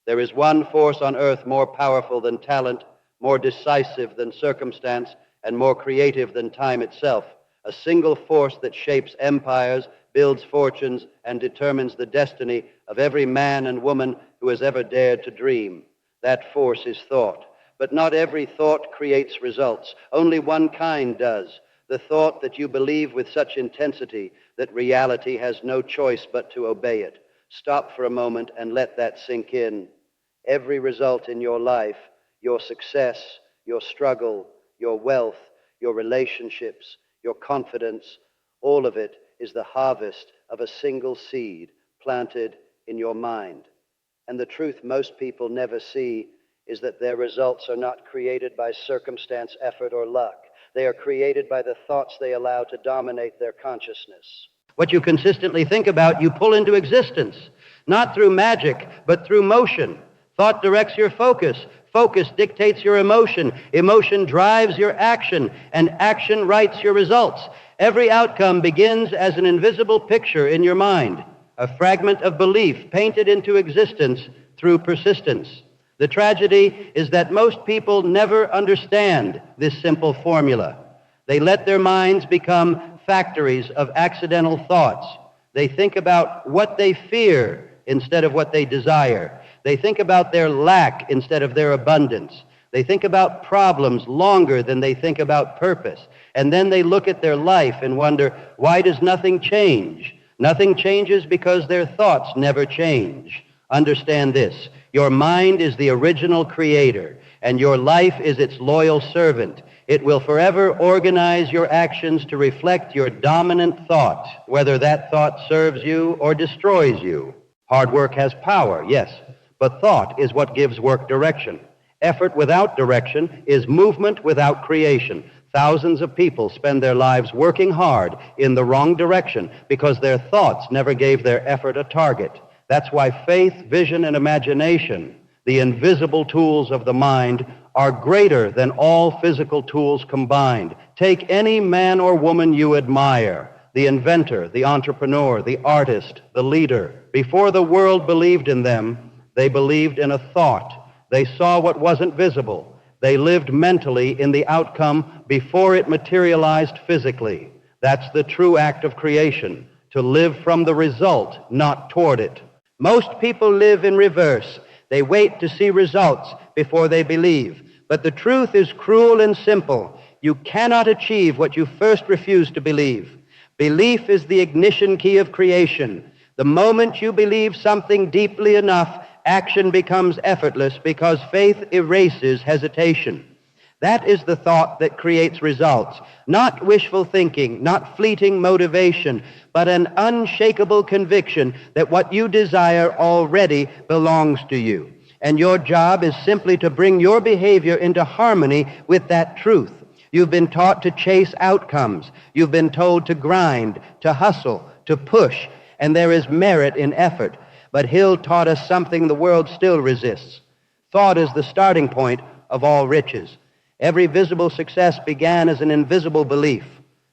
There is one force on earth more powerful than talent, more decisive than circumstance, and more creative than time itself. A single force that shapes empires, builds fortunes, and determines the destiny of every man and woman who has ever dared to dream. That force is thought. But not every thought creates results. Only one kind does. The thought that you believe with such intensity that reality has no choice but to obey it. Stop for a moment and let that sink in. Every result in your life, your success, your struggle, your wealth, your relationships, your confidence, all of it is the harvest of a single seed planted in your mind. And the truth most people never see is that their results are not created by circumstance, effort, or luck. They are created by the thoughts they allow to dominate their consciousness. What you consistently think about, you pull into existence, not through magic, but through motion. Thought directs your focus. Focus dictates your emotion. Emotion drives your action, and action writes your results. Every outcome begins as an invisible picture in your mind, a fragment of belief painted into existence through persistence. The tragedy is that most people never understand this simple formula. They let their minds become factories of accidental thoughts. They think about what they fear instead of what they desire. They think about their lack instead of their abundance. They think about problems longer than they think about purpose. And then they look at their life and wonder, why does nothing change? Nothing changes because their thoughts never change. Understand this. Your mind is the original creator, and your life is its loyal servant. It will forever organize your actions to reflect your dominant thought, whether that thought serves you or destroys you. Hard work has power, yes, but thought is what gives work direction. Effort without direction is movement without creation. Thousands of people spend their lives working hard in the wrong direction because their thoughts never gave their effort a target. That's why faith, vision, and imagination, the invisible tools of the mind, are greater than all physical tools combined. Take any man or woman you admire, the inventor, the entrepreneur, the artist, the leader. Before the world believed in them, they believed in a thought. They saw what wasn't visible. They lived mentally in the outcome before it materialized physically. That's the true act of creation, to live from the result, not toward it. Most people live in reverse. They wait to see results before they believe. But the truth is cruel and simple. You cannot achieve what you first refuse to believe. Belief is the ignition key of creation. The moment you believe something deeply enough, action becomes effortless because faith erases hesitation. That is the thought that creates results. Not wishful thinking, not fleeting motivation, but an unshakable conviction that what you desire already belongs to you. And your job is simply to bring your behavior into harmony with that truth. You've been taught to chase outcomes. You've been told to grind, to hustle, to push, and there is merit in effort. But Hill taught us something the world still resists. Thought is the starting point of all riches. Every visible success began as an invisible belief.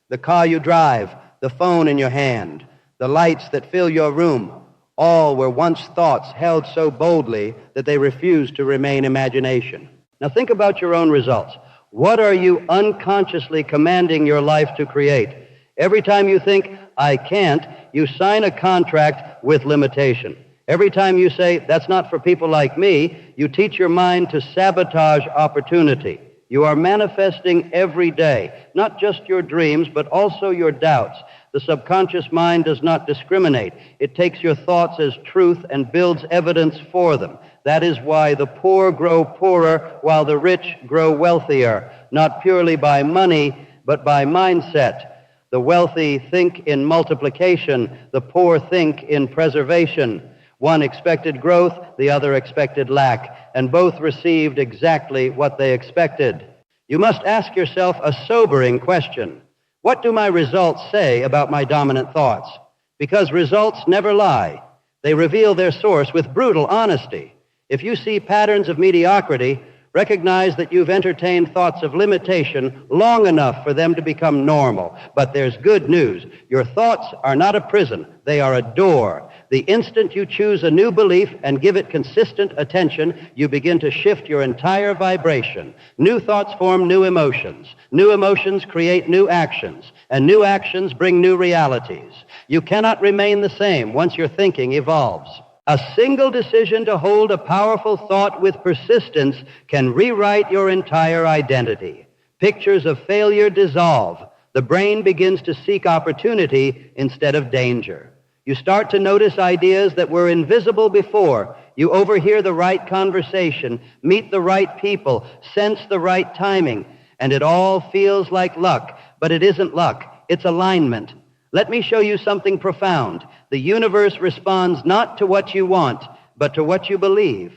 The car you drive, the phone in your hand, the lights that fill your room, all were once thoughts held so boldly that they refused to remain imagination. Now think about your own results. What are you unconsciously commanding your life to create? Every time you think, I can't, you sign a contract with limitation. Every time you say, that's not for people like me, you teach your mind to sabotage opportunity. You are manifesting every day, not just your dreams, but also your doubts. The subconscious mind does not discriminate. It takes your thoughts as truth and builds evidence for them. That is why the poor grow poorer while the rich grow wealthier, not purely by money, but by mindset. The wealthy think in multiplication, the poor think in preservation. One expected growth, the other expected lack, and both received exactly what they expected. You must ask yourself a sobering question. What do my results say about my dominant thoughts? Because results never lie. They reveal their source with brutal honesty. If you see patterns of mediocrity, recognize that you've entertained thoughts of limitation long enough for them to become normal. But there's good news. Your thoughts are not a prison. They are a door. The instant you choose a new belief and give it consistent attention, you begin to shift your entire vibration. New thoughts form new emotions. New emotions create new actions, and new actions bring new realities. You cannot remain the same once your thinking evolves. A single decision to hold a powerful thought with persistence can rewrite your entire identity. Pictures of failure dissolve. The brain begins to seek opportunity instead of danger. You start to notice ideas that were invisible before. You overhear the right conversation, meet the right people, sense the right timing, and it all feels like luck. But it isn't luck, it's alignment. Let me show you something profound. The universe responds not to what you want, but to what you believe.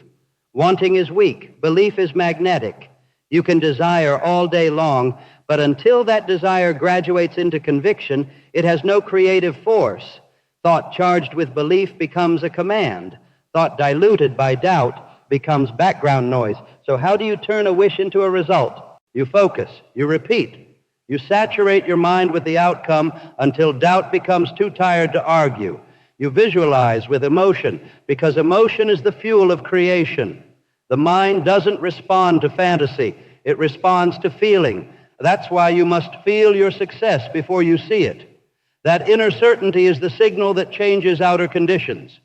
Wanting is weak, belief is magnetic. You can desire all day long, but until that desire graduates into conviction, it has no creative force. Thought charged with belief becomes a command. Thought diluted by doubt becomes background noise. So how do you turn a wish into a result? You focus, you repeat. You saturate your mind with the outcome until doubt becomes too tired to argue. You visualize with emotion, because emotion is the fuel of creation. The mind doesn't respond to fantasy. It responds to feeling. That's why you must feel your success before you see it. That inner certainty is the signal that changes outer conditions.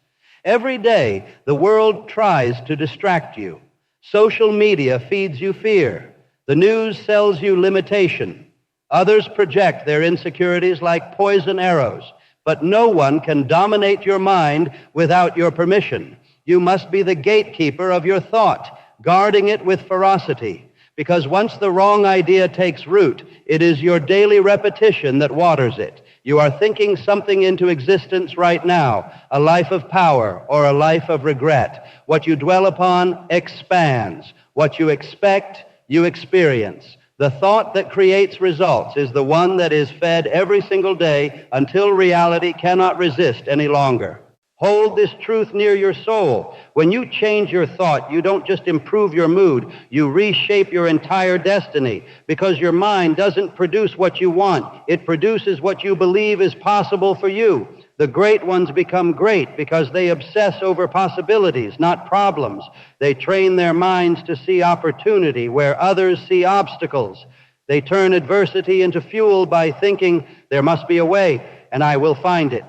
Every day, the world tries to distract you. Social media feeds you fear. The news sells you limitation. Others project their insecurities like poison arrows. But no one can dominate your mind without your permission. You must be the gatekeeper of your thought, guarding it with ferocity. Because once the wrong idea takes root, it is your daily repetition that waters it. You are thinking something into existence right now, a life of power or a life of regret. What you dwell upon expands. What you expect, you experience. The thought that creates results is the one that is fed every single day until reality cannot resist any longer. Hold this truth near your soul. When you change your thought, you don't just improve your mood, you reshape your entire destiny, because your mind doesn't produce what you want. It produces what you believe is possible for you. The great ones become great because they obsess over possibilities, not problems. They train their minds to see opportunity where others see obstacles. They turn adversity into fuel by thinking, there must be a way, and I will find it.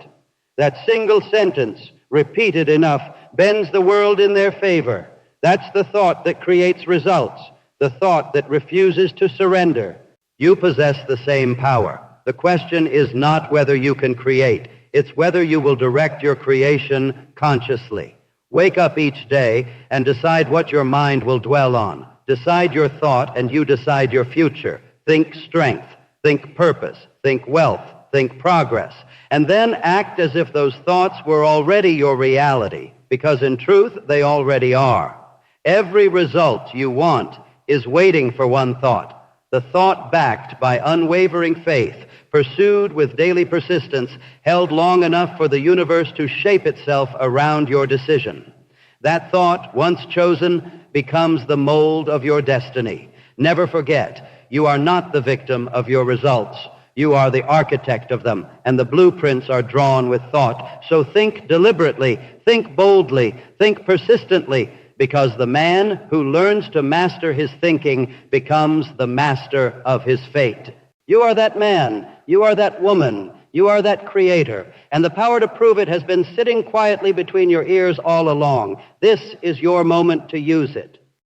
That single sentence, repeated enough, bends the world in their favor. That's the thought that creates results, the thought that refuses to surrender. You possess the same power. The question is not whether you can create. It's whether you will direct your creation consciously. Wake up each day and decide what your mind will dwell on. Decide your thought and you decide your future. Think strength, think purpose, think wealth, think progress, and then act as if those thoughts were already your reality, because in truth, they already are. Every result you want is waiting for one thought, the thought backed by unwavering faith, pursued with daily persistence, held long enough for the universe to shape itself around your decision. That thought, once chosen, becomes the mold of your destiny. Never forget, you are not the victim of your results. You are the architect of them, and the blueprints are drawn with thought. So think deliberately, think boldly, think persistently, because the man who learns to master his thinking becomes the master of his fate. You are that man, you are that woman, you are that creator, and the power to prove it has been sitting quietly between your ears all along. This is your moment to use it.